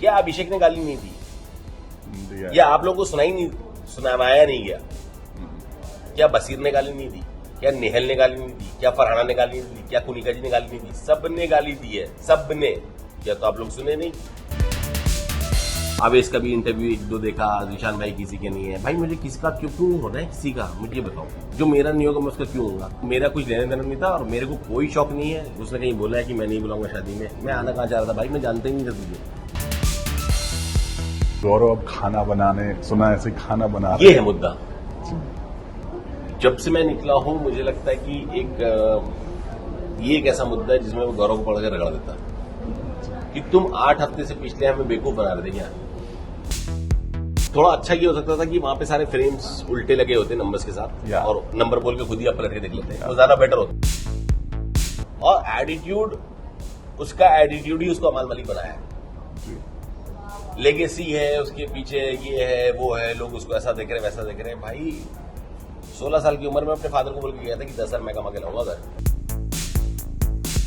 क्या अभिषेक ने गाली नहीं दी? या आप लोगों को सुनाया नहीं गया? क्या बसीर ने गाली नहीं दी? क्या नेहल ने गाली नहीं दी? क्या फरहाना ने गाली नहीं दी? क्या कुनिका जी ने गाली नहीं दी? सबने गाली दी है, सबने। क्या तो आप लोग सुने नहीं? अब इसका भी इंटरव्यू एक दो देखा, जीशान भाई किसी के नहीं है। भाई मुझे किसका क्यों होना है? किसी का मुझे बताओ। जो मेरा नहीं होगा मैं उसका क्यों होगा? मेरा कुछ लेना देना नहीं था और मेरे को कोई शौक नहीं है। उसने कहीं बोला है कि मैं नहीं बुलाऊंगा शादी में। मैं आना कहाँ चाह रहा था भाई? मैं जानता ही नहीं था तुझे। गौरव अब खाना बनाने, सुना ऐसे खाना बना ये है मुद्दा। जब से मैं निकला हूं मुझे लगता है कि ये एक ऐसा मुद्दा है जिसमें वो गौरव को पकड़ के रगड़ देता कि तुम 8 हफ्ते से पिछले हमें बेवकूफ बना रहे थे क्या? थोड़ा अच्छा ये हो सकता था कि वहां पे सारे फ्रेम्स उल्टे लगे होते नंबर्स के साथ और नंबर बोल के खुद ही आप पलट के देख लेते हैं, वो ज्यादा बेटर होता। और एटीट्यूड, उसका एटीट्यूड ही उसको अमाल मलिक बनाया है। लेगेसी है उसके पीछे, ये है वो है, लोग उसको ऐसा देख रहे हैं वैसा देख रहे हैं। भाई 16 साल की उम्र में अपने फादर को बोल के गया था कि 10,000 मैं कमा के लाऊंगा घर।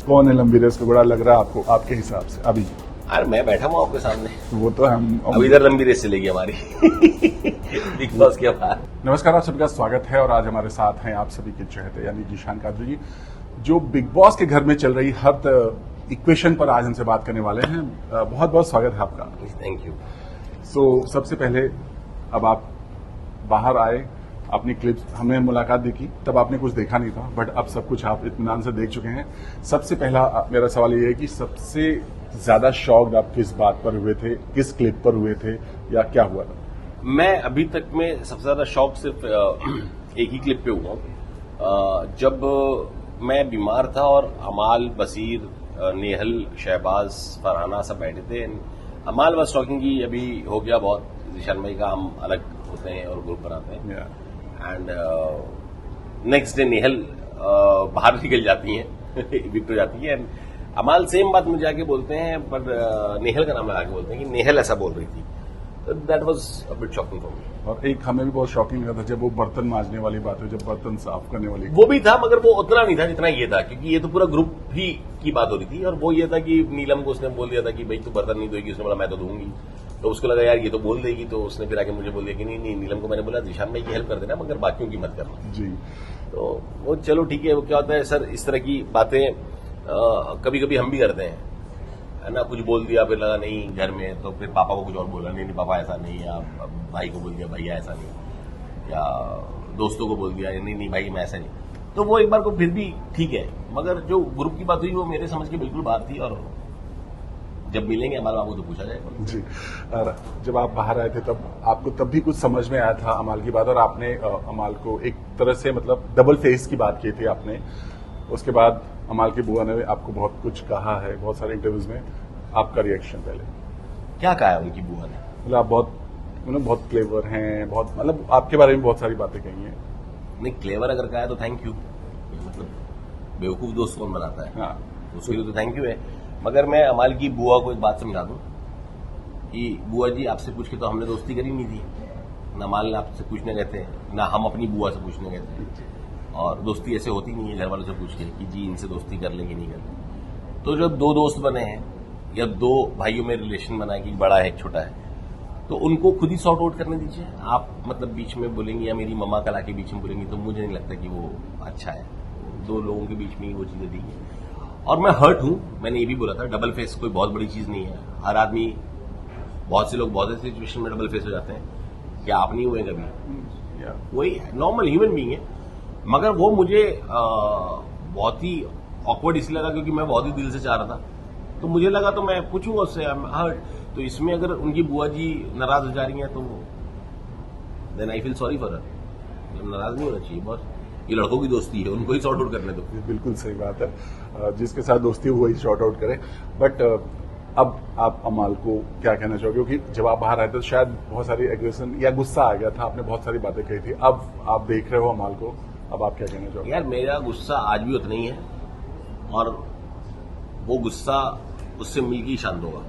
कौन है लंबी रेस को बड़ा लग रहा है आपको, आपके हिसाब से अभी? अरे मैं बैठा हूँ आपके सामने, वो तो हम अब इधर लंबी रेस चलेगी हमारी बिग बॉस के बाद। नमस्कार, आप सभी का स्वागत है और आज हमारे साथ हैं आप सभी के चहेते यानी जीशान कादरी जी, जो बिग बॉस के घर में चल रही हर इक्वेशन पर आज हमसे बात करने वाले हैं। बहुत बहुत स्वागत है आपका। Thank you. सबसे पहले अब आप बाहर आए, अपनी क्लिप्स हमने मुलाकात देखी, तब आपने कुछ देखा नहीं था, बट अब सब कुछ आप इत्मीनान से देख चुके हैं। सबसे पहला मेरा सवाल ये है कि सबसे ज्यादा शॉक्ड आप किस बात पर हुए थे, किस क्लिप पर हुए थे, या क्या हुआ था? मैं अभी तक में सबसे ज्यादा शॉक सिर्फ एक ही क्लिप पे हुआ हूँ। जब मैं बीमार था और अमाल, बसीर, नेहल, शहबाज, फरहाना सब बैठे थे। अमाल वाज टॉकिंग की अभी हो गया बहुत, जीशान भाई का हम अलग होते हैं और ग्रुप बनाते हैं। एंड नेक्स्ट डे नेहल बाहर निकल जाती हैं विक्ट हो जाती है। अमाल सेम बात मुझे आके बोलते हैं, पर नेहल का नाम लगा के बोलते हैं कि नेहल ऐसा बोल रही थी। That was a bit shocking for me. और एक हमें भी बहुत शॉकिंग लगा था जब वो बर्तन मांजने वाली बात हुई, जब बर्तन साफ करने वाली, वो भी था, मगर वो उतना नहीं था जितना ये था, क्योंकि ये तो पूरा ग्रुप ही की बात हो रही थी। और वो ये था कि नीलम को उसने बोल दिया था कि भाई तू बर्तन नहीं धोएगी, उसने बोला मैं तो धोऊंगी। तो उसको लगा यार ये तो बोल देगी, तो उसने फिर आके मुझे बोल दिया कि नहीं नीलम को मैंने बोला जीशान भाई की हेल्प कर देना मगर बाकियों की मत करना जी। तो वो चलो ठीक है। वो क्या होता है सर, इस तरह की बातें कभी कभी हम भी करते हैं, है ना। कुछ बोल दिया, फिर लगा नहीं घर में, तो फिर पापा को कुछ और बोला, नहीं पापा ऐसा नहीं, या भाई को बोल दिया भैया ऐसा नहीं, या दोस्तों को बोल दिया नहीं भाई मैं ऐसा नहीं। तो वो एक बार को फिर भी ठीक है, मगर जो ग्रुप की बात हुई वो मेरे समझ के बिल्कुल बाहर थी। और जब मिलेंगे हमारे बाबू तो पूछा जाएगा जी। और जब आप बाहर आए थे तब आपको तब भी कुछ समझ में आया था अमाल की बात, और आपने अमाल को एक तरह से मतलब डबल फेस की बात की थी आपने। उसके बाद अमाल की बुआ ने आपको बहुत कुछ कहा है बहुत सारे इंटरव्यूज में, आपका रिएक्शन पहले क्या कहा है उनकी बुआ ने? मतलब आप बहुत क्लेवर हैं, बहुत मतलब आपके बारे में बहुत सारी बातें कही हैं। नहीं, क्लेवर अगर कहा है तो थैंक यू, मतलब बेवकूफ दोस्त कौन बनाता है? हाँ, उसके लिए तो थैंक यू है। मगर मैं अमाल की बुआ को एक बात समझा दूं कि बुआ जी आपसे पूछ के तो हमने दोस्ती करी नहीं थी, ना अमाल आपसे पूछने गए थे, ना हम अपनी बुआ से पूछने गए थे। और दोस्ती ऐसे होती नहीं है घर वालों से पूछ के कि जी इनसे दोस्ती कर लेंगे नहीं कर लेंगे। तो जब दो दोस्त बने हैं या दो भाइयों में रिलेशन बना है कि बड़ा है एक छोटा है, तो उनको खुद ही सॉर्ट आउट करने दीजिए। आप मतलब बीच में बोलेंगे या मेरी मम्मा कला के बीच में बोलेंगे तो मुझे नहीं लगता कि वो अच्छा है। दो लोगों के बीच में ही वो चीजें दी है। और मैं हर्ट हूं, मैंने ये भी बोला था, डबल फेस कोई बहुत बड़ी चीज नहीं है। हर आदमी, बहुत से लोग बहुत ऐसी सिचुएशन में डबल फेस हो जाते हैं। क्या आप नहीं हुए कभी? वही नॉर्मल ह्यूमन बीइंग है। मगर वो मुझे बहुत ही ऑकवर्ड इसलिए लगा क्योंकि मैं बहुत ही दिल से चाह रहा था, तो मुझे लगा तो मैं पूछूंगा उससे हर्ट। तो इसमें अगर उनकी बुआ जी नाराज हो जा रही हैं तो then I feel sorry for her. नाराज नहीं होना चाहिए बॉस, ये लड़कों की दोस्ती है, उनको ही सॉर्ट आउट करने दो। बिल्कुल सही बात है, जिसके साथ दोस्ती हो वही सॉर्ट आउट करे। बट अब आप अमाल को क्या कहना चाहोगे? क्योंकि जब आप बाहर आए थे तो शायद बहुत सारी एग्रेशन या गुस्सा आ गया था, आपने बहुत सारी बातें कही थी। अब आप देख रहे हो अमाल को, अब आप क्या कहना चाहोगे? यार मेरा गुस्सा आज भी उतना ही है, और वो गुस्सा उससे मिलकर ही शांत होगा,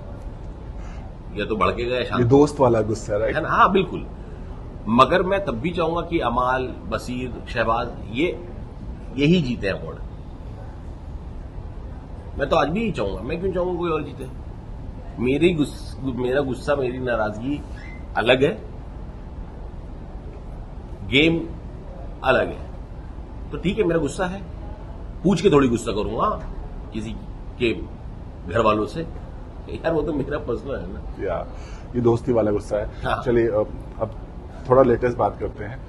या तो भड़केगा या शांत। दोस्त वाला गुस्सा, राइट? है ना? हाँ बिल्कुल। मगर मैं तब भी चाहूंगा कि अमाल, बसीर, शहबाज यही जीते अवार्ड। मैं तो आज भी ही चाहूंगा, मैं क्यों चाहूंगा कोई और जीते? मेरा गुस्सा, मेरी नाराजगी अलग है, गेम अलग है। तो ठीक है, मेरा गुस्सा है, पूछ के थोड़ी गुस्सा करूंगा किसी के घर वालों से, यार वो तो मेरा पर्सनल है ना। या ये दोस्ती वाला गुस्सा है। हाँ। चलिए अब थोड़ा लेटेस्ट बात करते हैं।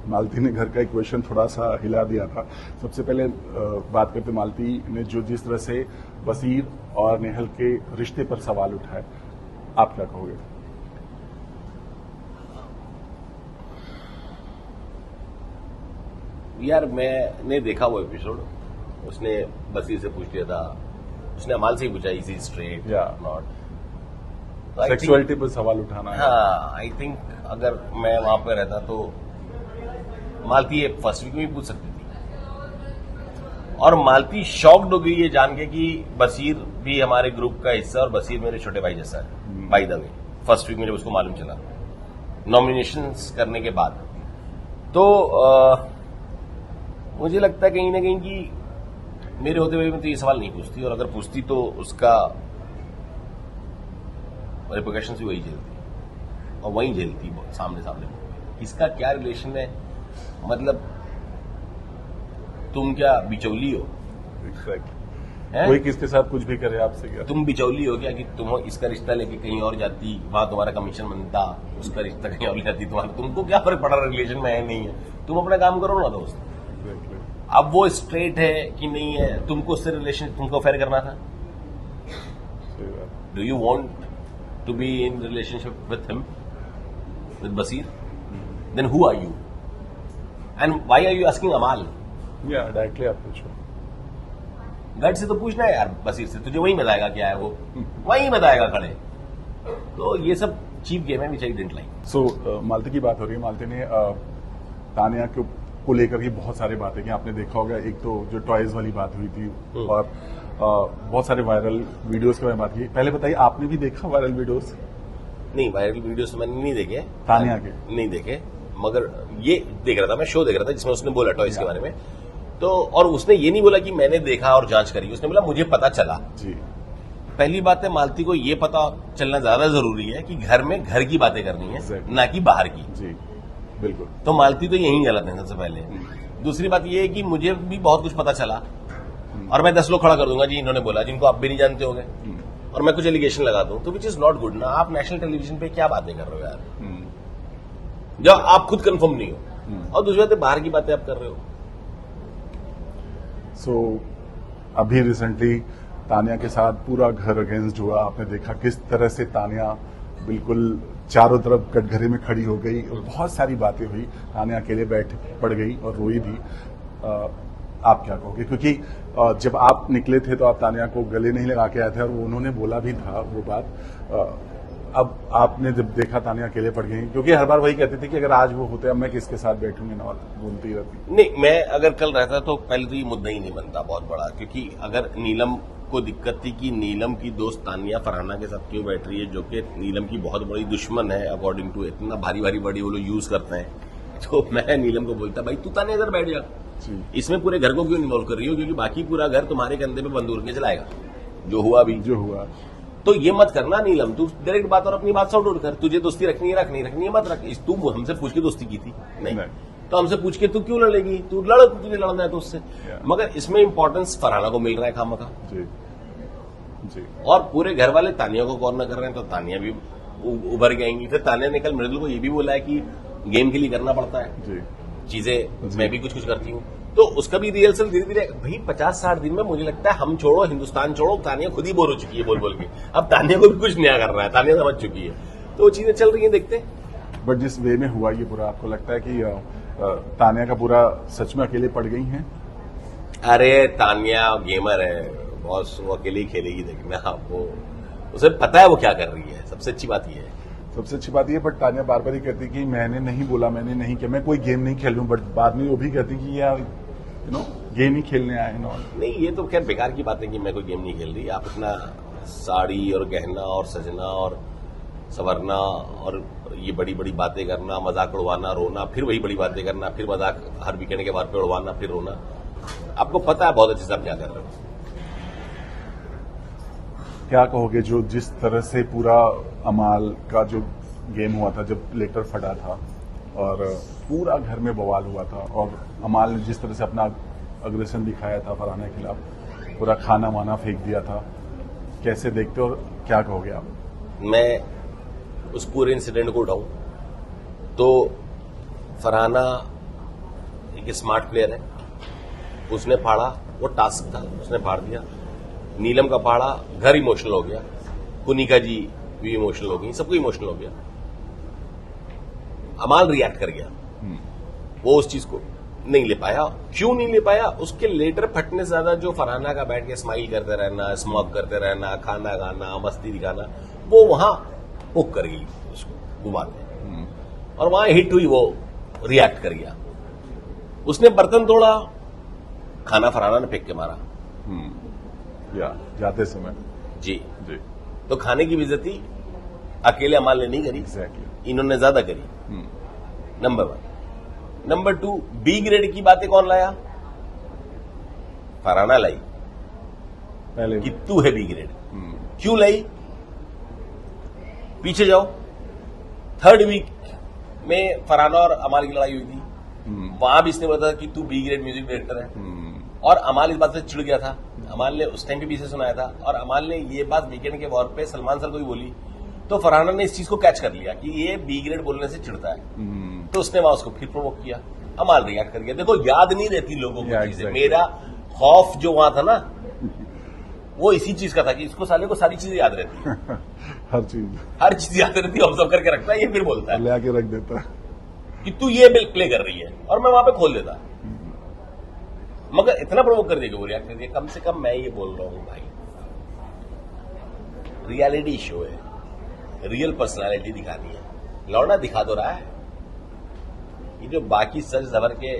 मालती ने घर का इक्वेशन थोड़ा सा हिला दिया था। सबसे पहले बात करते मालती ने जिस तरह से बसीर और नेहल के रिश्ते पर सवाल उठाए, आप क्या कहोगे? यार मैंने देखा वो एपिसोड, उसने बसीर से पूछ लिया था, उसने अमाल से ही पूछा इज ही स्ट्रेट या नॉट। सेक्सुअलिटी पर सवाल उठाना है। हाँ, आई थिंक अगर मैं वहां पे रहता तो मालती ये फर्स्ट वीक में ही पूछ सकती थी। और मालती शॉक्ड हो गई ये जान के कि बसीर भी हमारे ग्रुप का हिस्सा और बसीर मेरे छोटे भाई जैसा है। By the way, first week में जब उसको मालूम चला नॉमिनेशंस करने के बाद, तो मुझे लगता है कहीं ना कहीं कि मेरे होते हुए में तो ये सवाल नहीं पूछती, और अगर पूछती तो उसका रिपोर्टेशन भी वही झेलती और वही झेलती सामने सामने। इसका क्या रिलेशन है? मतलब तुम क्या बिचौली हो? Exactly. कोई किसके साथ कुछ भी करे आपसे क्या? तुम बिचौली हो क्या कि तुम इसका रिश्ता लेके कहीं और जाती, वहां तुम्हारा कमीशन बनता, उसका रिश्ता कहीं और जाती, तुमको क्या फर्क पड़ा? रिलेशन में है नहीं है, तुम अपना काम करो ना दोस्त। Exactly. अब वो स्ट्रेट है कि नहीं है, तुमको उससे रिलेशन, तुमको अफेयर करना था। Do you want to be in relationship with him, with Basir? Then who are you and why are you asking Amaal? या डायरेक्टली आप पूछो। गट से तो पूछना है यार बसीर से, तुझे वही बताएगा क्या है, वो वही बताएगा खड़े। तो ये सब चीप गेम है विच आई डिडंट लाइक। सो मालती की बात हो रही है। मालती ने तानिया को लेकर के बहुत सारी बातें की। आपने देखा होगा, एक तो जो टॉयज वाली बात हुई थी और बहुत सारे वायरल वीडियोस के बारे में बात की। पहले बताइए, आपने भी देखा वायरल वीडियोस? नहीं, वायरल वीडियोस मैंने नहीं देखे, तानिया के नहीं देखे, मगर ये देख रहा था, मैं शो देख रहा था जिसमें उसने बोला टॉयज के बारे में। तो और उसने ये नहीं बोला कि मैंने देखा और जांच करी, उसने बोला मुझे पता चला। जी, पहली बात है, मालती को ये पता चलना ज्यादा जरूरी है कि घर में घर की बातें करनी है, Exactly. ना कि बाहर की। जी बिल्कुल। तो मालती तो यही गलत है सबसे पहले। दूसरी बात ये है कि मुझे भी बहुत कुछ पता चला और मैं 10 लोग खड़ा कर दूंगा जी इन्होंने बोला, जिनको आप भी नहीं जानते होंगे, और मैं कुछ एलिगेशन लगा दूं, तो विच इज नॉट गुड ना। आप नेशनल टेलीविजन पे क्या बातें कर रहे हो यार, जब आप खुद कंफर्म नहीं हो। और दूसरी बात है, बाहर की बातें आप कर रहे हो। सो अभी रिसेंटली तानिया के साथ पूरा घर अगेंस्ट हुआ। आपने देखा किस तरह से तानिया बिल्कुल चारों तरफ कटघरे में खड़ी हो गई और बहुत सारी बातें हुई। तानिया अकेले बैठ पड़ गई और रोई भी। आप क्या कहोगे? क्योंकि जब आप निकले थे तो आप तानिया को गले नहीं लगा के आए थे और उन्होंने बोला भी था वो बात। अब आपने जब देखा तानिया अकेले पड़ गई, क्योंकि हर बार वही कहती थी कि अगर आज वो होते अब मैं किसके साथ बैठूंगी ना, बोलती रहती। नहीं, मैं अगर कल रहता तो पहले तो ये मुद्दा ही नहीं बनता बहुत बड़ा, क्योंकि अगर नीलम को दिक्कत थी कि नीलम की दोस्त तानिया फरहाना के साथ क्यों बैठ रही है, जो कि नीलम की बहुत बड़ी दुश्मन है अकॉर्डिंग टू, इतना भारी भारी वर्ड वो लोग यूज करते हैं, तो मैं नीलम को बोलता भाई तू तानिया इधर बैठ जा, इसमें पूरे घर को क्यों इन्वॉल्व कर रही हो, क्योंकि बाकी पूरा घर तुम्हारे कंधे पे बंदूक के चलाएगा, जो हुआ भी जो हुआ। तो ये मत करना नीलम, तू डायरेक्ट बात और अपनी बात सॉर्ट आउट कर। तुझे दोस्ती रखनी है, रखनी है मत रख। तू हमसे पूछ के दोस्ती की थी नहीं, तो हमसे पूछ के तू क्यों लड़ेगी? तू लड़, तुझे लड़ना है तो उससे। मगर इसमें इंपॉर्टेंस फरहाना को मिल रहा है खामखा जी जी, और पूरे घर वाले तानिया को कॉर्नर कर रहे हैं, तो तानिया भी उभर के आएंगी। फिर तानिया ने कल मृदुल को ये भी बोला है कि गेम के लिए करना पड़ता है जी चीजें, मैं भी कुछ कुछ करती हूँ, तो उसका भी रिहर्सल धीरे धीरे। भाई 50-60 दिन में मुझे लगता है हम छोड़ो हिंदुस्तान छोड़ो, तानिया खुद ही बोर हो चुकी है बोल बोल के। अब तानिया को भी कुछ नया कर रहा है, तानिया समझ चुकी है, तो वो चीजें चल रही है, देखते हैं। बट जिस वे में हुआ ये पूरा, आपको लगता है कि तानिया का पूरा सच में अकेले पड़ गई हैं? अरे तानिया गेमर है बॉस, वो अकेले ही खेलेगी, देखना आपको, उसे पता है वो क्या कर रही है। सबसे अच्छी बात ये है, सबसे अच्छी बात ये। बट तानिया बार बार ही कहती कि मैंने नहीं बोला, मैंने नहीं किया, मैं कोई गेम नहीं खेल रही हूँ। बट बाद में वो भी कहती कि यार गेम ही खेलने आए ना। नहीं, ये तो खैर बेकार की बात है कि मैं कोई गेम नहीं खेल रही। आप अपना साड़ी और गहना और सजना और संवरना और ये बड़ी बड़ी बातें करना, मजाक उड़वाना, रोना, फिर वही बड़ी बातें करना, फिर मजाक हर वीकेंड के बाद पे उड़वाना, फिर रोना, आपको पता है बहुत अच्छे से आप क्या कर रहे हो। क्या कहोगे जो जिस तरह से पूरा अमाल का जो गेम हुआ था जब लेटर फटा था और पूरा घर में बवाल हुआ था और अमाल ने जिस तरह से अपना अग्रेशन दिखाया था फरहाना के खिलाफ, पूरा खाना वाना फेंक दिया था, कैसे देखते हो और क्या कहोगे आप? मैं उस पूरे इंसिडेंट को उठाऊं तो फरहाना एक स्मार्ट प्लेयर है, उसने फाड़ा, वो टास्क था, उसने फाड़ दिया। नीलम का फाड़ा, घर इमोशनल हो गया, कुनिका जी भी इमोशनल हो गई, सबको इमोशनल हो गया। अमाल रिएक्ट कर गया, वो उस चीज को नहीं ले पाया। क्यों नहीं ले पाया? उसके लेटर फटने से ज्यादा जो फरहाना का बैठ के स्माइल करते रहना, स्मोक करते रहना, खाना खाना, मस्ती दिखाना, वो वहां हुक कर गई उसको, वो बात है। और वहां हिट हुई, वो रिएक्ट कर गया। उसने बर्तन तोड़ा, खाना फरहाना ने फेंक के मारा। या जाते समय जी जी तो खाने की बेइज्जती अकेले अमाल ने नहीं करी, एग्जैक्टली। इन्होंने ज्यादा करी। नंबर 1। नंबर 2, बी ग्रेड की बातें कौन लाया? फरहाना लाई पहले कि तू है बी ग्रेड। क्यों लाई? पीछे जाओ, 3rd वीक में फरहाना और अमाल की लड़ाई हुई थी, वहां भी इसने बोला था कि तू बी ग्रेड म्यूजिक डायरेक्टर है, और अमाल इस बात से चिढ़ गया था। अमाल ने उस टाइम पे पीछे सुनाया था, और अमाल ने ये बात वीकेंड के वॉर पे सलमान सर को भी बोली, तो फरहाना ने इस चीज को कैच कर लिया कि ये बी ग्रेड बोलने से चिढ़ता है, तो उसने वहां उसको फिर प्रोवोक किया। अमाल रिएक्ट कर गया। देखो, याद नहीं रहती लोगों को चीजें। मेरा खौफ जो वहां था ना, वो इसी चीज का था कि इसको साले को सारी चीजें याद रहती है। हर चीज याद रहती है, ऑब्जर्व करके रखता है, ये फिर बोलता है ले आके रख देता है कि तू ये प्ले कर रही है, और मैं वहां पे खोल देता। मगर इतना प्रोवोक कर दिया कि वो रिएक्ट कर दिया। कम से कम मैं ये बोल रहा हूं भाई, रियलिटी शो है, रियल पर्सनालिटी दिखानी है। लौंडा दिखा तो रहा है, ये जो बाकी सज जबर के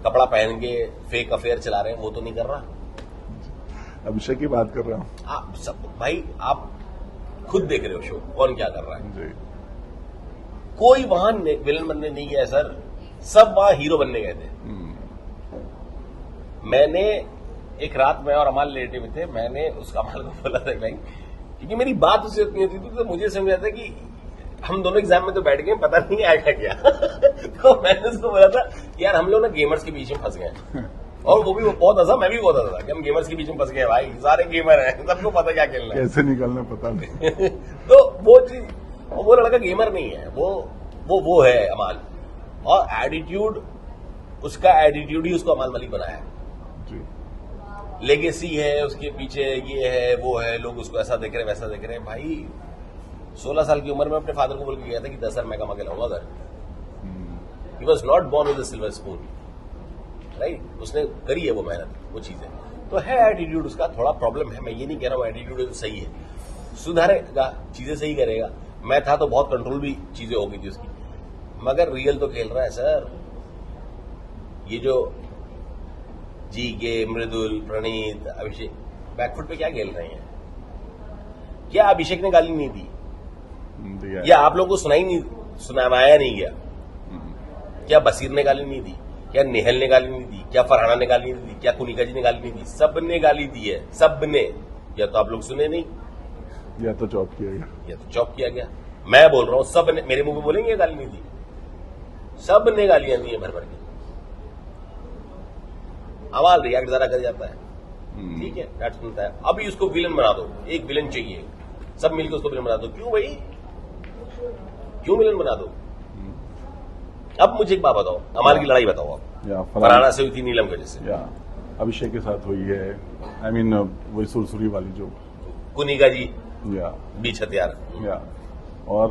कपड़ा पहन के फेक अफेयर चला रहे हैं, वो तो नहीं कर रहा। अभिषेक की बात कर रहा हूँ। आप सब भाई, आप खुद देख रहे हो शो, कौन क्या कर रहा है। जी कोई वहां विलन बनने नहीं गया सर, सब वहां हीरो बनने गए थे। मैंने एक रात में और अमाल लेटे हुए थे, मैंने उस अमाल को बोला था भाई, क्योंकि मेरी बात उससे उतनी होती थी, तो मुझे समझ आता कि हम दोनों एग्जाम में तो बैठ गए, पता नहीं आएगा क्या। तो मैंने उसको बोला था यार, हम लोग ना गेमर्स के बीच में फंस गए, और वो भी बहुत हंसा, मैं भी बहुत हंसा कि हम गेमर्स के बीच में फंस गए भाई, सारे गेमर हैं, सबको पता क्या खेलना है, कैसे निकलना पता नहीं। तो वो चीज, वो लड़का गेमर नहीं है, वो है अमाल। और एटीट्यूड, उसका एटीट्यूड ही उसको अमाल मलिक बनाया है। लेगेसी है उसके पीछे, ये है वो है, लोग उसको ऐसा देख रहे हैं वैसा देख रहे हैं। भाई 16 साल की उम्र में अपने फादर को बोल के गया था कि 10 साल मैं कमा के लाऊंगा घर। He was not born with a silver spoon, right. उसने करी है वो मेहनत, वो चीजें तो है। एटीट्यूड उसका थोड़ा प्रॉब्लम है, मैं ये नहीं कह रहा हूं एटीट्यूड तो सही है, सुधारेगा, चीजें सही करेगा। मैं था तो बहुत कंट्रोल भी चीजें हो गई थी उसकी, मगर रियल तो खेल रहा है सर। ये जो जी के, मृदुल, प्रणीत, अभिषेक बैकफुट पे क्या खेल रहे हैं? क्या अभिषेक ने गाली नहीं दी? या आप लोगों को सुनाया नहीं गया? क्या बसीर ने गाली नहीं दी? क्या नेहल ने गाली नहीं दी? क्या फरहाना ने गाली नहीं दी? क्या कुनिका जी ने गाली नहीं दी? सबने गाली दी है, सबने। या तो आप लोग सुने नहीं, या तो चॉप किया गया, या तो चॉप किया गया। मैं बोल रहा हूं, सबने मेरे मुंह पे बोलेंगे गाली नहीं दी, सबने गालियां दी है भर भर के। अमाल रिएक्ट जरा कर जाता है, ठीक है, डैट सुनता है। अभी उसको विलन बना दो, एक विलन चाहिए, सब मिलकर उसको विलन बना दो। क्यों भाई, क्यों विलन बना दो? अब मुझे एक बात बताओ, अमाल की लड़ाई बताओ आप। फरहाना से हुई थी नीलम की वजह से, अभिषेक के साथ हुई है। आई मीन वही सुरसुरी वाली जो कुनिका जी, या बीच हथियार, या और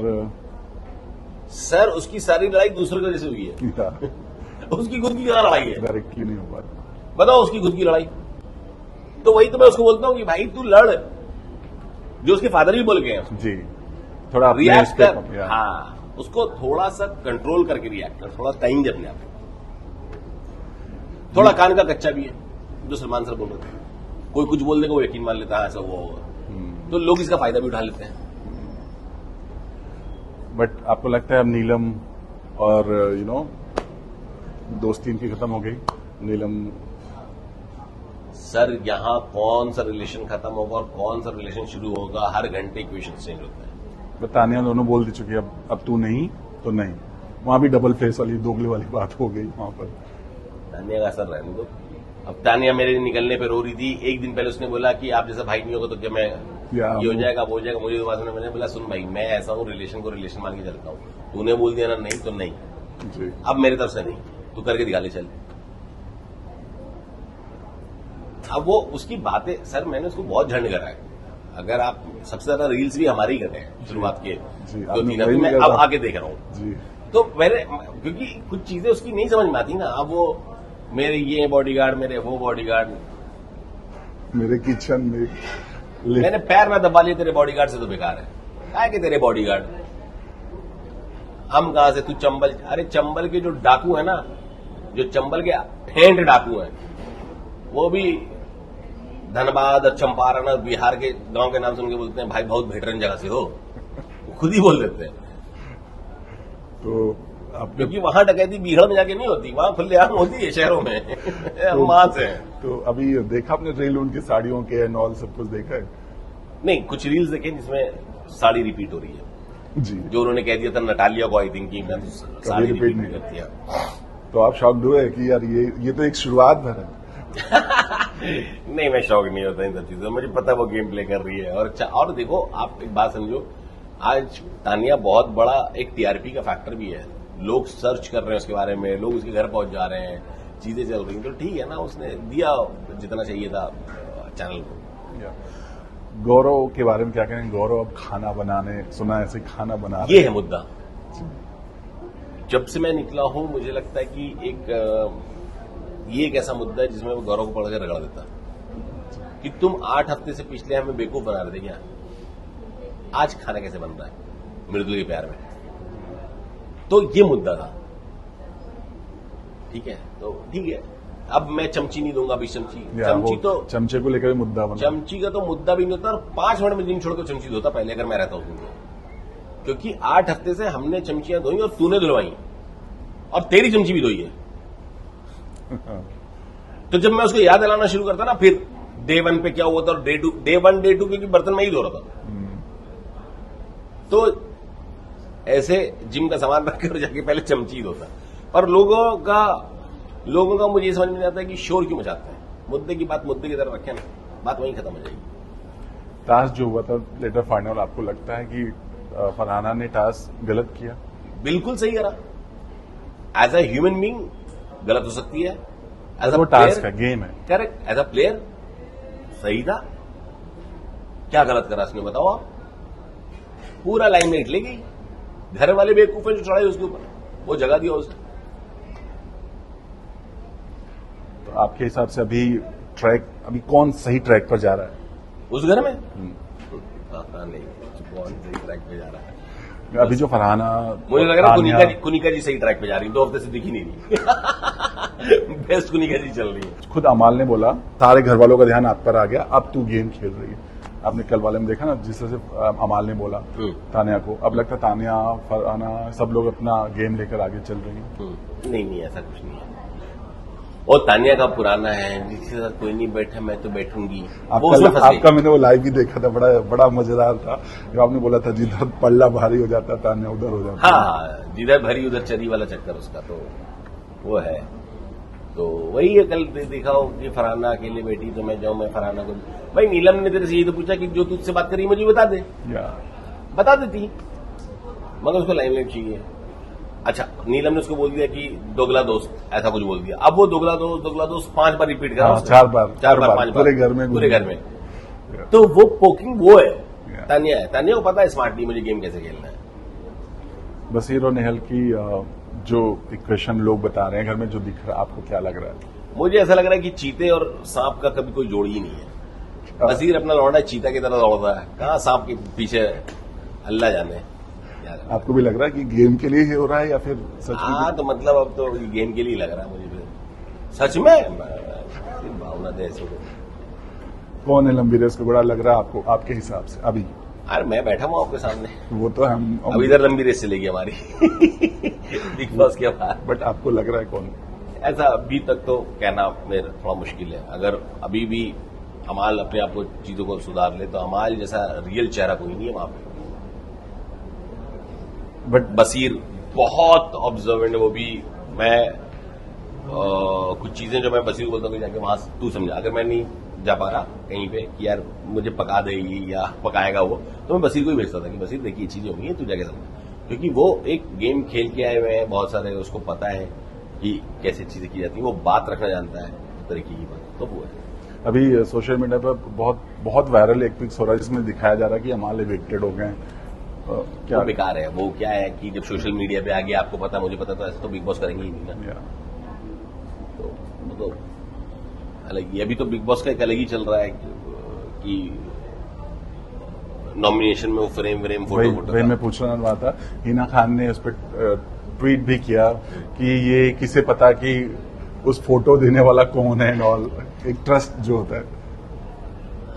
सर उसकी सारी लड़ाई दूसरे की वजह से हुई है। उसकी खुद की क्या लड़ाई है? डायरेक्टली नहीं हो पाता। बताओ उसकी खुद की लड़ाई। तो वही तो मैं उसको बोलता हूं कि भाई तू लड़, जो उसके फादर भी बोल गए हैं जी, थोड़ा रिएक्ट कर। हाँ, उसको थोड़ा सा कंट्रोल करके रिएक्ट कर, थोड़ा टाइम दे अपने आप को। थोड़ा कान का कच्चा भी है, जो सलमान सर बोल रहे थे, कोई कुछ बोल देगा वो यकीन मान लेता है, ऐसा वो होगा, तो लोग इसका फायदा भी उठा लेते हैं। बट आपको लगता है अब नीलम और दोस्ती इनकी खत्म हो गई? नीलम सर यहाँ कौन सा रिलेशन खत्म होगा और कौन सा रिलेशन शुरू होगा, हर घंटे क्वेश्चन चेंज होता है। तानिया दोनों बोल दी चुकी है, अब तू नहीं तो नहीं। वहां भी डबल फेस वाली दोगले वाली बात हो गई वहां पर। तानिया का असर रहने दो। अब तानिया मेरे निकलने पे रो रही थी, एक दिन पहले उसने बोला कि आप जैसा भाई नहीं होगा तो क्या मैं ये हो जाएगा वो हो जाएगा। मुझे बात ने मैंने बोला सुन भाई, मैं ऐसा हूँ, रिलेशन को रिलेशन मान के चलता हूँ। तूने बोल दिया ना नहीं तो नहीं, जी। अब मेरी तरफ से नहीं, तू करके दिखा ले चल। अब वो उसकी बातें, सर मैंने उसको बहुत झंड करा है। अगर आप सबसे ज्यादा रील्स भी हमारे ही करते हैं शुरुआत के जी, 2-3 हफ्ते, मैं अब आगे देख रहा हूँ जी। तो मैंने, क्योंकि कुछ चीजें उसकी नहीं समझ में आती ना। अब वो मेरे ये बॉडीगार्ड, मेरे वो बॉडीगार्ड, मेरे किचन में मैंने पैर ना दबा लिए तेरे बॉडीगार्ड से तो बेकार है। क्या है कि तेरे बॉडीगार्ड, हम कहां से, तू चंबल, अरे चंबल के जो डाकू है ना, जो चंबल के फेंट डाकू हैं, वो भी धनबाद और चंपारण और बिहार के गांव के नाम सुन के बोलते हैं भाई बहुत भेटरन जगह से हो, वो खुद ही बोल देते हैं। तो आप क्योंकि वहां डकैती बीहड़ में जाके नहीं होती, वहां खुलेआम होती है शहरों में। हम वहां से हैं। तो अभी देखा आपने रील उनकी साड़ियों के एंड ऑल सब कुछ देखा है? नहीं, कुछ रील्स देखे जिसमें साड़ी रिपीट हो रही है, जी। जो उन्होंने कह दिया था नटालिया को, आई थिंक, कि मैं साड़ी रिपीट नहीं करती है। तो आप शॉक्ड हुए कि यार ये तो एक शुरुआत भर है। नहीं, मैं शौक नहीं होता इन सब चीजों, मुझे पता है वो गेम प्ले कर रही है। और देखो, आप एक बात समझो, आज तानिया बहुत बड़ा एक टीआरपी का फैक्टर भी है। लोग सर्च कर रहे हैं उसके बारे में, लोग उसके घर पहुंच जा रहे हैं, चीजें चल रही हैं, तो ठीक है ना, उसने दिया जितना चाहिए था चैनल को। गौरव के बारे में क्या कहें? गौरव अब खाना बनाने, सुना ऐसे खाना बना रहे ये है मुद्दा। जब से मैं निकला हूं मुझे लगता है कि ये एक ऐसा मुद्दा है जिसमें वो गौरव को पढ़ कर रगड़ देता कि तुम 8 हफ्ते से पिछले हमें बेवकूफ बना रहे थे क्या, आज खाना कैसे बन रहा है मृदुल के प्यार में। तो ये मुद्दा था, ठीक है, तो ठीक है। अब मैं चमची नहीं दूंगा, अभी चमची तो चमचे को लेकर मुद्दा बना। चमची का तो मुद्दा भी नहीं होता, और 5 मिनट में दिन छोड़कर चमची धोता पहले, अगर मैं रहता हूं तो। क्योंकि 8 हफ्ते से हमने चमचियां धोई और तूने धुलवाई, और तेरी चमची भी धोई है। तो जब मैं उसको याद दिलाना शुरू करता ना, फिर डे 1 पे क्या हुआ था और डे 1 डे 2, क्योंकि बर्तन में ही धो रहा था। तो ऐसे जिम का सामान रखकर जाके पहले चमची धोता। पर लोगों का मुझे ये समझ में नहीं आता है कि शोर क्यों मचाते हैं। मुद्दे की बात मुद्दे की तरह रखें ना, बात वहीं खत्म हो जाएगी। टास्क जो हुआ था लेटर फाइनल, आपको लगता है कि फरहाना ने टास्क गलत किया? बिल्कुल सही करा। एज अ ह्यूमन बीइंग गलत हो सकती है, एज वो अ टास्क है, गेम है। करेक्ट, एज अ प्लेयर सही था। क्या गलत करा उसने, बताओ आप। पूरा लाइमलाइट ले गई, घर वाले बेवकूफ है जो चढ़ाई उसके ऊपर, वो जगह दिया उसे। तो आपके हिसाब से अभी कौन सही ट्रैक पर जा रहा है उस घर में? नहीं, कौन सही ट्रैक पे जा रहा है? अभी जो फरहाना, मुझे लग रहा है कुनिका जी सही ट्रैक पे जा रही, 2 हफ्ते से दिखी नहीं रही। बेस्ट कुनिका जी चल रही है। खुद अमाल ने बोला सारे घर वालों का ध्यान आप पर आ गया, अब तू गेम खेल रही है। आपने कल वाले में देखा ना, जिस तरह से अमाल ने बोला तानिया को, अब लगता है तानिया, फरहाना सब लोग अपना गेम लेकर आगे चल रही है। नहीं, ऐसा कुछ नहीं है। और तानिया का पुराना है, जिसके साथ कोई नहीं बैठा मैं तो बैठूंगी। आपका मैंने वो लाइव भी देखा था, बड़ा मजेदार था। जब आपने बोला था जिधर पल्ला भारी हो जाता है तानिया उधर हो जाता है। हाँ, जिधर भरी उधर चरी वाला चक्कर उसका तो वो है। तो वही है, कल देखा हो कि फरहाना अकेले बैठी तो मैं जाऊं, मैं फरहाना को, भाई नीलम ने तेरे से यही तो पूछा कि जो तुझसे बात करी मुझे बता दे, बता देती, मगर उसको लाइमलाइट चाहिए। अच्छा, नीलम ने उसको बोल दिया कि दोगला दोस्त, ऐसा कुछ बोल दिया। अब वो दोगला दोस्त 5 बार रिपीट करा, 4 बार 5 बार पूरे घर में। तो वो पोकिंग वो है, तानिया है। तानिया को पता है स्मार्टली मुझे गेम कैसे खेलना है। बसीर और नेहल की जो इक्वेशन लोग बता रहे हैं घर में जो दिख रहा है, आपको क्या लग रहा है? मुझे ऐसा लग रहा है कि चीते और सांप का कभी कोई जोड़ ही नहीं है। बसीर अपना लौंडा चीता की तरह दौड़ रहा है, कहां सांप के पीछे अल्लाह जाने। आपको भी लग रहा है कि गेम के लिए ही हो रहा है या फिर सच में? हाँ, तो मतलब अब तो गेम के लिए लग रहा है मुझे फिर। सच में भावना दे ऐसे। कौन है लंबी रेस का घोड़ा लग रहा है आपको, आपके हिसाब से अभी? अरे मैं बैठा हूँ आपके सामने, वो तो हम अब इधर लंबी रेस चलेगी हमारी बिग बॉस के बाद। बट आपको लग रहा है कौन? ऐसा अभी तक तो कहना मेरा थोड़ा मुश्किल है। अगर अभी भी अमाल अपने आप को चीजों को सुधार ले तो अमाल जैसा रियल चेहरा कोई नहीं है वहां पे। बट बसीर बहुत ऑब्जर्वेंट है, वो भी मैं कुछ चीजें जो मैं बसीर को बोलता हूँ कि जाके वहां तू समझा, अगर मैं नहीं जा पा रहा कहीं पे कि यार मुझे पका देगी या पकाएगा वो, तो मैं बसीर को ही भेजता था कि बसीर देखिए चीजें होंगी तू जाके समझा, क्योंकि वो एक गेम खेल के आए हुए हैं बहुत सारे, उसको पता है कि कैसे चीजें की जाती हैं, वो बात रखना जानता है तरीके की बात, तो वो है। अभी सोशल मीडिया पर बहुत वायरल एक पिक्स हो रहा है जिसमें दिखाया जा रहा है कि अमाल एविक्टेड हो गए। क्या वो बेकार है। वो क्या है कि जब सोशल मीडिया पे आ गया आपको पता मुझे पता, तो ऐसा तो बिग बॉस करेंगे ही नहीं ना। तो वो तो अलग ही, अभी तो बिग बॉस का एक अलग ही चल रहा है कि नॉमिनेशन में वो फ्रेम फोटो वही मैं पूछना रहा था। हिना खान ने उस पर ट्वीट भी किया कि ये किसे पता कि उस फोटो देने वाला कौन है, और एक ट्रस्ट जो होता है।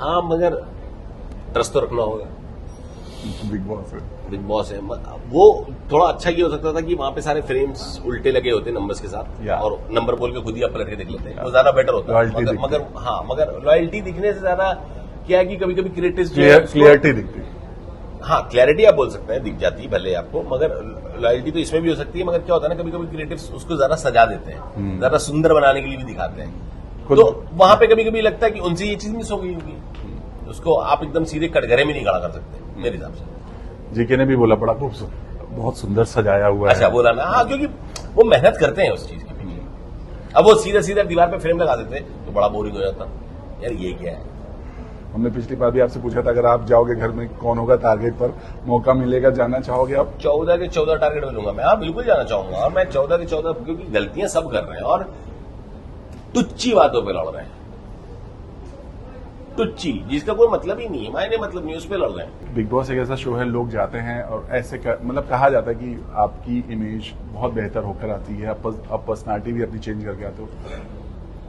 हाँ, मगर ट्रस्ट तो रखना होगा। बिग बॉस है वो थोड़ा अच्छा ये हो सकता था कि वहां पे सारे फ्रेम्स उल्टे लगे होते नंबर्स के साथ, और नंबर बोल के खुद ही आप पलट के देख लेते हैं, वो ज्यादा बेटर होता है। मगर लॉयल्टी दिखने से ज्यादा क्या है कि कभी कभी क्लियरिटी दिखती है। हाँ, क्लैरिटी आप बोल सकते हैं दिख जाती है भले आपको, मगर लॉयल्टी तो इसमें भी हो सकती है। मगर क्या होता है ना, कभी कभी क्रिएटिव्स उसको ज्यादा सजा देते हैं, ज्यादा सुंदर बनाने के लिए भी दिखाते हैं, तो वहां पे कभी कभी लगता है कि उनसे ये चीज मिस हो गई होगी। उसको आप एकदम सीधे कटघरे में नहीं खड़ा कर सकते मेरे हिसाब से। जीके ने भी बोला बड़ा बहुत सुंदर सजाया हुआ है। अच्छा बोला ना, हाँ, क्योंकि वो मेहनत करते हैं उस चीज के पीछे। अब वो सीधा दीवार पे फ्रेम लगा देते तो बड़ा बोरिंग हो जाता यार, ये क्या है। हमने पिछली बार भी आपसे पूछा था अगर आप जाओगे घर में कौन होगा टारगेट पर, मौका मिलेगा जाना चाहोगे आप? 14 के 14 टारगेट मिलूंगा मैं। हाँ, बिल्कुल जाना चाहूंगा, और मैं 14 के 14, क्योंकि गलतियां सब कर रहे हैं और तुच्छी बातों पे लड़ रहे हैं। तुच्छी, जिसका कोई मतलब ही नहीं है, मायने मतलब नहीं, उस पर लड़ रहे हैं। बिग बॉस एक ऐसा शो है, लोग जाते हैं और ऐसे मतलब कहा जाता है कि आपकी इमेज बहुत बेहतर होकर आती है, आप पर्सनालिटी भी अपनी चेंज करके आते हो।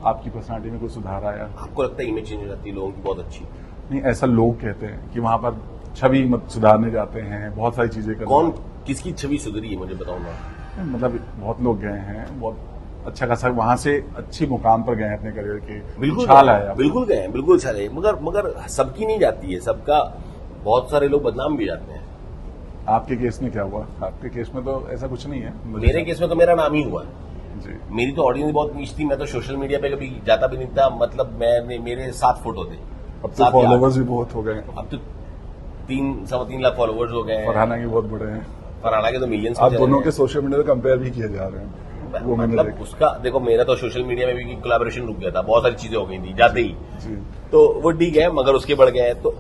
आपकी पर्सनालिटी में कुछ सुधार आया? आपको लगता है इमेज चेंज हो जाती है लोगों की बहुत अच्छी? नहीं, ऐसा लोग कहते हैं कि वहां पर छवि सुधारने जाते हैं, बहुत सारी चीजें करते। कौन किसकी छवि सुधरी है मुझे बताओ ना। मतलब बहुत लोग गए हैं, बहुत अच्छा खासा वहां से अच्छी मुकाम पर गए हैं अपने करियर के, बिल्कुल छाल आया। बिल्कुल गए, बिल्कुल सारे, मगर सबकी नहीं जाती है, सबका बहुत सारे लोग बदनाम भी जाते हैं। आपके केस में क्या हुआ? आपके केस में तो ऐसा कुछ नहीं है। मेरे केस में तो मेरा नाम ही हुआ जी। मेरी तो ऑडियंस बहुत नीच थी, मैं तो सोशल मीडिया पे कभी जाता भी नहीं था, मतलब मेरे 7 फोटो थे। अब तो फॉलोवर्स भी बहुत हो गए, अब तो 3-3.25 लाख फॉलोवर्स हो गए। फरहाना के बहुत बड़े हैं, फरहाना के तो मिलियंस। आप दोनों के सोशल मीडिया पे कंपेयर भी किए जा रहे हैं, वो मैंने मतलब उसका देखो, मेरा तो सोशल मीडिया में भी कोलैबोरेशन रुक गया था, बहुत सारी चीजें हो गई थी जाते ही जी। तो वो ठीक है, मगर उसके बढ़ गए हैं तो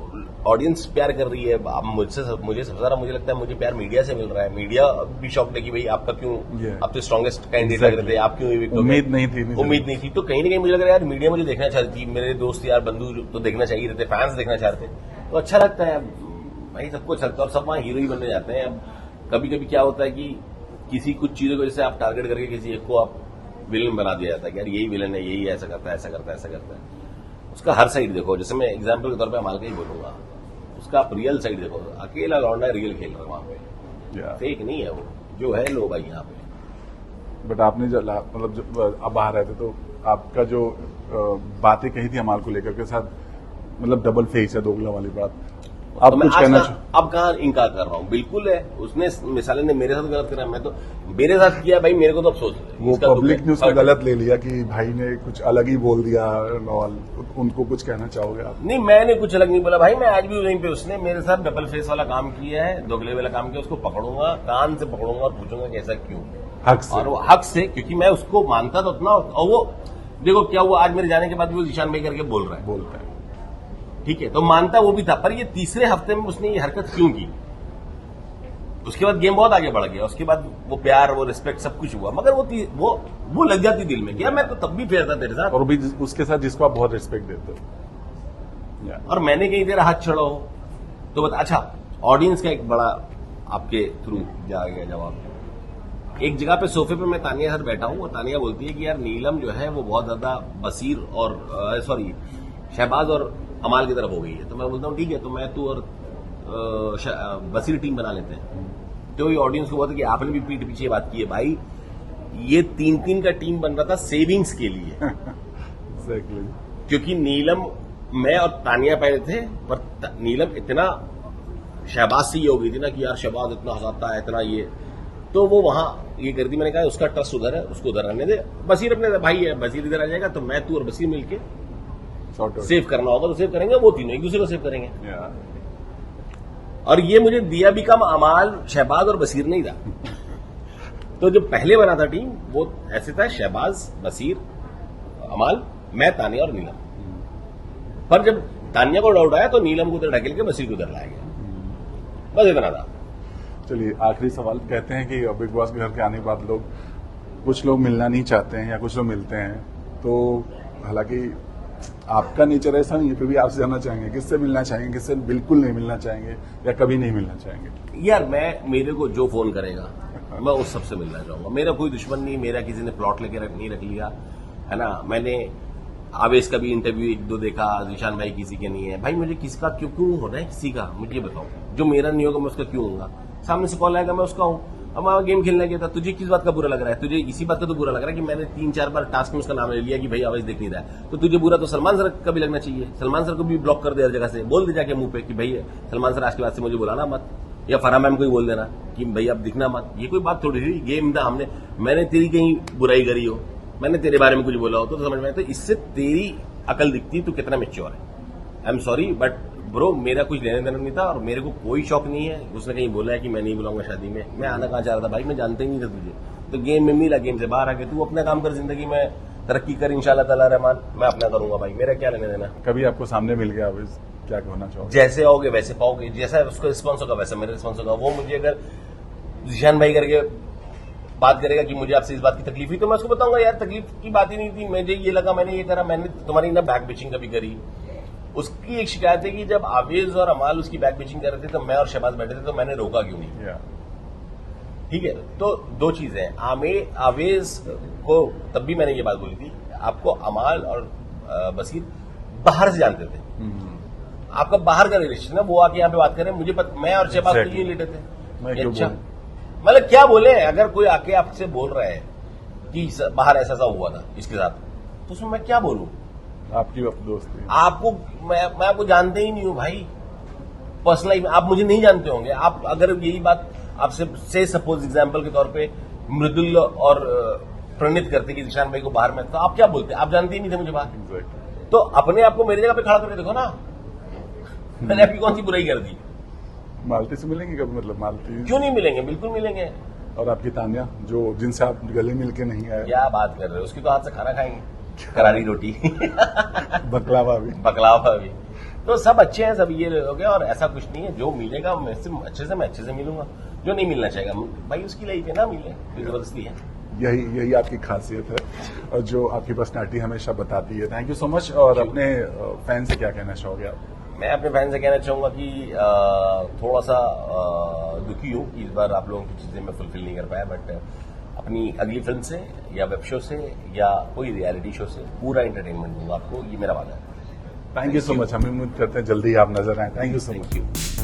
ऑडियंस प्यार कर रही है। अब मुझे सबसे ज्यादा मुझे लगता है मुझे प्यार मीडिया से मिल रहा है। मीडिया भी शॉक है कि भाई आपका क्यों, आप तो स्ट्रॉन्गेस्ट कैंडिडेट लग रहे थे, आप क्यों उम्मीद नहीं थी। तो कहीं ना कहीं मुझे लग रहा है यार मीडिया मुझे देखना चाहती, मेरे दोस्त यार बंधु तो देखना चाहिए रहते, फैंस देखना चाहते, तो अच्छा लगता है भाई, सबको अच्छा लगता है और सब वहां हीरो ही बनने जाते हैं। अब कभी कभी क्या होता है कि किसी कुछ चीजों को जैसे आप टारगेट करके किसी एक को आप विलन बना दिया जाता है कि यार यही विलन है, यही ऐसा करता है, ऐसा करता है, ऐसा करता है। उसका हर साइड देखो, जैसे मैं एग्जाम्पल के तौर पर अमाल का ही बोलूंगा, उसका आप रियल साइड देखो, अकेला लौंडा रियल खेल रहा है वहां पे, फेक नहीं है वो, जो है लो भाई यहाँ पे। बट आपने मतलब जब आप बाहर आए थे तो आपका जो बातें कही थी अमाल को लेकर के साथ, मतलब डबल फेस है, दोगला वाली बात, आप तो कुछ कहना अब कहाँ इनकार कर रहा हूँ, बिल्कुल है। उसने मिसाले ने मेरे साथ गलत करा, मैं तो मेरे साथ किया भाई, मेरे को तो अफसोस है। वो पब्लिक ने उसका गलत ले लिया कि भाई ने कुछ अलग ही बोल दिया, उनको कुछ कहना चाहोगे आप? नहीं, मैंने कुछ अलग नहीं बोला भाई, मैं आज भी वहीं पे, उसने मेरे साथ डबल फेस वाला काम किया है, दोगले वाला काम किया, उसको पकड़ूंगा, कान से पकड़ूंगा और पूछूंगा कि ऐसा क्यों, हक से। और वो हक से, क्योंकि मैं उसको मानता तो उतना, और वो देखो क्या हुआ, आज मेरे जाने के बाद भी वो ईशान भाई करके बोलता है, ठीक है, तो मानता वो भी था, पर ये तीसरे हफ्ते में उसने ये हरकत क्यों की? उसके बाद गेम बहुत आगे बढ़ गया, उसके बाद वो प्यार, वो रिस्पेक्ट, सब कुछ हुआ, मगर वो लग जाती दिल में कि यार मैं तो तब भी फेयर था तेरे साथ, और भी उसके साथ जिसको आप बहुत रिस्पेक्ट देते हो, और मैंने कहीं तेरा हाथ छड़ा हो तो बता। अच्छा, ऑडियंस का एक बड़ा आपके थ्रू जा गया जवाब। एक जगह पे सोफे पे मैं तानिया साथ बैठा हूं और तानिया बोलती है कि यार नीलम जो है वो बहुत ज्यादा बसीर और शहबाज और अमाल की तरफ हो गई है। तो मैं बोलता हूँ ठीक है, तो मैं तू और बसीर टीम बना लेते हैं। तो ये ऑडियंस को बोलता है कि आपने भी पीठ पीछे बात की है भाई, ये 3-3 का टीम बन रहा था सेविंग्स के लिए एग्जैक्टली। क्योंकि नीलम, मैं और तानिया पहले थे, पर नीलम इतना शहबाज से ये हो गई थी ना कि यार शहबाज इतना हंसाता है, इतना ये, तो वो वहां ये कर दी। मैंने कहा उसका ट्रस्ट उधर है, उसको उधर रहने दे। बसीर अपने भाई है, बसीर इधर आ जाएगा तो मैं, तू और बसीर मिलके सेव करना होगा तो सेव करेंगे, वो तीनों एक दूसरे को सेव करेंगे। और ये मुझे दिया भी कम अमाल, शहबाज और बसीर नहीं था। तो जो पहले बना था टीम वो ऐसे था, शहबाज, बसीर, अमाल, मैं, तानिया और नीलम। पर जब तानिया को डाउट आया तो नीलम को उधर ढकेल के बसीर को उधर लाया गया, बस इतना था। चलिए आखिरी सवाल, कहते हैं कि बिग बॉस के घर के आने के बाद कुछ लोग मिलना नहीं चाहते हैं या कुछ लोग मिलते हैं, तो हालांकि आपका नेचर ऐसा नहीं है, फिर भी आपसे जानना चाहेंगे किससे मिलना चाहेंगे, किससे बिल्कुल नहीं मिलना चाहेंगे या कभी नहीं मिलना चाहेंगे? यार मेरे को जो फोन करेगा मैं उस सबसे मिलना चाहूंगा। मेरा कोई दुश्मन नहीं, मेरा किसी ने प्लॉट लेके नहीं रख लिया है ना। मैंने आवेश का भी इंटरव्यू 1-2 देखा, जीशान भाई किसी के नहीं है। भाई मुझे किसका क्यों होना है, किसी का मुझे बताओ। जो मेरा नहीं होगा मैं उसका क्यों होऊंगा? सामने से कॉल आएगा मैं उसका हूं। अब मैं गेम खेलने गया था, तुझे किस बात का बुरा लग रहा है? तुझे इसी बात का तो बुरा लग रहा है कि मैंने 3-4 बार टास्क में उसका नाम ले लिया कि भाई आवेश देख नहीं रहा है। तो तुझे बुरा तो सलमान सर का भी लगना चाहिए। सलमान सर को भी ब्लॉक कर दे हर जगह से, बोल दे जाके मुंह पे कि भाई सलमान सर आज के बाद से मुझे बुलाना मत, या फरहा मैम को ही बोल देना कि भाई अब दिखना मत। ये कोई बात थोड़ी थी, गेम था। मैंने तेरी कहीं बुराई करी हो, मैंने तेरे बारे में कुछ बोला हो तो समझ में आए। तो इससे तेरी अकल दिखती तू कितना मैच्योर है। I am sorry but bro, मेरा कुछ लेने देना नहीं था और मेरे को कोई शौक नहीं है। उसने कहीं बोला है कि मैं नहीं बुलाऊंगा शादी में, मैं आना कहाँ चाह रहा था भाई, मैं जानता ही नहीं था तुझे। तो गेम में मिला, गेम से बाहर आके तू अपना काम कर, जिंदगी में तरक्की कर, इंशाल्लाह ताला रहमान, मैं अपना करूंगा भाई, मेरा क्या लेने देना। कभी आपको सामने मिल गया आवेश, क्या होना चाहोगे? जैसे आओगे वैसे पाओगे, जैसा उसका रिस्पॉन्स होगा वैसा मेरा रिस्पॉन्स होगा। वो मुझे अगर जीशान भाई करके बात करेगा कि मुझे आपसे इस बात की तकलीफ हुई तो मैं उसको बताऊंगा यार तकलीफ की बात ही नहीं थी, मुझे ये लगा, मैंने ये करा, मैंने तुम्हारी ना बैक बिचिंग कभी करी। उसकी एक शिकायत है कि जब आवेज और अमाल उसकी बैक बिचिंग कर रहे थे तो मैं और शहबाज बैठे थे तो मैंने रोका क्यों नहीं? ठीक है, तो 2 चीजें। आवेज को तब भी मैंने ये बात बोली थी, आपको अमाल और बसीर बाहर से जानते थे, आपका बाहर का रिलेशन है, वो आके यहाँ पे बात करें, मुझे मैं और शहबाज को नहीं लेटे थे। अच्छा मतलब क्या बोले, अगर कोई आके आपसे बोल रहा है कि बाहर ऐसा हुआ था इसके साथ, तो उसमें मैं क्या बोलूं? आपकी दोस्ती, आपको मैं आपको जानते ही नहीं हूं भाई, पर्सनल लाइफ में आप मुझे नहीं जानते होंगे। आप अगर यही बात आपसे से सपोज एग्जांपल के तौर पे मृदुल और प्रणीत करते कि जीशान भाई को बाहर में, तो आप क्या बोलते? आप जानते ही नहीं थे मुझे बाहर। तो अपने आप को मेरी जगह पे खड़ा करके देखो ना, मैंने आपकी कौन सी बुराई कर दी? मालती से मिलेंगे कभी? मतलब मालती क्यों नहीं मिलेंगे, बिल्कुल मिलेंगे। और आपकी तानिया जो जिनसे आप गले मिल के नहीं आए, क्या बात कर रहे हो, उसकी तो हाथ से खाना खाएंगे, करारी रोटी बकलावा भी। तो सब अच्छे हैं, सब ये लोग हैं और ऐसा कुछ नहीं है। जो मिलेगा मैं अच्छे से मिलूंगा, जो नहीं मिलना चाहेगा भाई उसकी लाइफ है ना, मिले, जबरदस्ती है। यही आपकी खासियत है और जो आपकी पर्सनैलिटी हमेशा बताती है। Thank you so much. और अपने फैन से क्या कहना चाहोगे आप? मैं अपने फैन से कहना चाहूंगा कि थोड़ा सा दुखी हूं कि इस बार आप लोगों की चीजें मैं फुलफिल नहीं कर पाया, बट अपनी अगली फिल्म से या वेब शो से या कोई रियलिटी शो से पूरा एंटरटेनमेंट दूंगा आपको, ये मेरा वादा है। Thank you so much. हम उम्मीद करते हैं जल्दी आप नजर आए। Thank you so much.